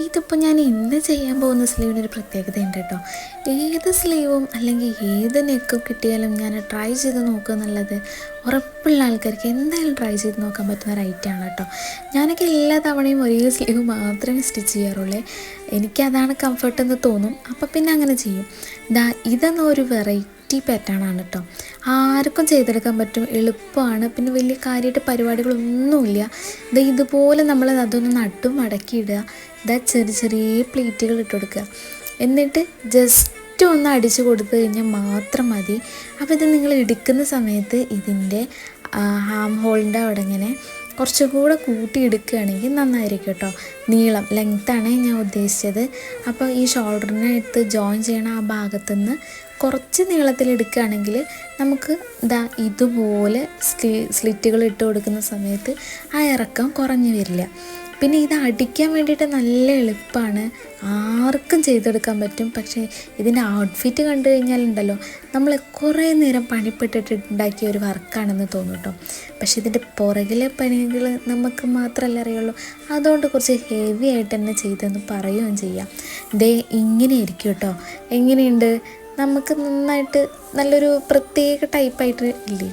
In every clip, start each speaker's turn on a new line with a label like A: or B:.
A: ഇതിപ്പോൾ ഞാൻ ഇന്ന് ചെയ്യാൻ പോകുന്ന സ്ലീവിനൊരു പ്രത്യേകതയുണ്ട് കേട്ടോ. ഏത് സ്ലീവും അല്ലെങ്കിൽ ഏത് നെക്കും കിട്ടിയാലും ഞാൻ ട്രൈ ചെയ്ത് നോക്കുക എന്നുള്ളത് ഉറപ്പുള്ള ആൾക്കാർക്ക് എന്തായാലും ട്രൈ ചെയ്ത് നോക്കാൻ പറ്റുന്ന ഒരു ഐറ്റമാണ് കേട്ടോ. ഞാനൊക്കെ എല്ലാ തവണയും ഒരേ സ്ലീവ് മാത്രമേ സ്റ്റിച്ച് ചെയ്യാറുള്ളൂ. എനിക്കതാണ് കംഫർട്ടെന്ന് തോന്നും, അപ്പോൾ പിന്നെ അങ്ങനെ ചെയ്യും. ഇതെന്ന ഒരു വെറൈറ്റി പാറ്റേണാണ് കേട്ടോ. ആർക്കും ചെയ്തെടുക്കാൻ പറ്റും, എളുപ്പമാണ്, പിന്നെ വലിയ കാര്യമായിട്ട് പരിപാടികളൊന്നുമില്ല. ഇതുപോലെ നമ്മൾ അതൊന്ന് നട്ടും മടക്കിയിടുക. ചെറിയ ചെറിയ പ്ലേറ്റുകൾ ഇട്ട് കൊടുക്കുക, എന്നിട്ട് ജസ്റ്റ് ഒന്ന് അടിച്ചു കൊടുത്തു കഴിഞ്ഞാൽ മാത്രം മതി. അപ്പോൾ ഇത് നിങ്ങൾ എടുക്കുന്ന സമയത്ത് ഇതിൻ്റെ ഹാം ഹോളിൻ്റെ അവിടെ ഇങ്ങനെ കുറച്ചുകൂടെ കൂട്ടിയെടുക്കുകയാണെങ്കിൽ നന്നായിരിക്കും കേട്ടോ. നീളം ലെങ്ത്താണ് ഞാൻ ഉദ്ദേശിച്ചത്. അപ്പോൾ ഈ ഷോൾഡറിനടുത്ത് ജോയിൻ ചെയ്യണ ആ ഭാഗത്തുനിന്ന് കുറച്ച് നീളത്തിലെടുക്കുകയാണെങ്കിൽ നമുക്ക് ഇതുപോലെ സ്ലിറ്റുകൾ ഇട്ട് കൊടുക്കുന്ന സമയത്ത് ആ ഇറക്കം കുറഞ്ഞു വരില്ല. പിന്നെ ഇത് അടിക്കാൻ വേണ്ടിയിട്ട് നല്ല എളുപ്പമാണ്, ആർക്കും ചെയ്തെടുക്കാൻ പറ്റും. പക്ഷേ ഇതിൻ്റെ ഔട്ട്ഫിറ്റ് കണ്ടു കഴിഞ്ഞാലുണ്ടല്ലോ, നമ്മൾ കുറേ നേരം പണിപ്പെട്ടിട്ട് ഉണ്ടാക്കിയ ഒരു വർക്കാണെന്ന് തോന്നും കേട്ടോ. പക്ഷേ ഇതിൻ്റെ പുറകിലെ പണികൾ നമുക്ക് മാത്രമല്ല അറിയുള്ളൂ. അതുകൊണ്ട് കുറച്ച് ഹെവി ആയിട്ട് തന്നെ ചെയ്തെന്ന് പറയുകയും ചെയ്യാം. ഇങ്ങനെയായിരിക്കും കേട്ടോ. എങ്ങനെയുണ്ട്? നമുക്ക് നന്നായിട്ട് നല്ലൊരു പ്രത്യേക ടൈപ്പായിട്ട് ഇല്ലേ?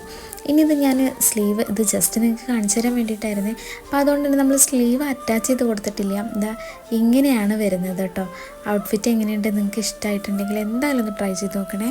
A: ഇനി ഇത് ഞാൻ സ്ലീവ് ജസ്റ്റ് നിങ്ങൾക്ക് കാണിച്ചു തരാൻ വേണ്ടിയിട്ടായിരുന്നേ. അപ്പോൾ അതുകൊണ്ട് തന്നെ നമ്മൾ സ്ലീവ് അറ്റാച്ച് ചെയ്ത് കൊടുത്തിട്ടില്ല. ഇങ്ങനെയാണ് വരുന്നത് കേട്ടോ. ഔട്ട്ഫിറ്റ് എങ്ങനെയുണ്ട് നിങ്ങൾക്ക് ഇഷ്ടമായിട്ടുണ്ടെങ്കിൽ എന്തായാലും ഒന്ന് ട്രൈ ചെയ്ത് നോക്കണേ.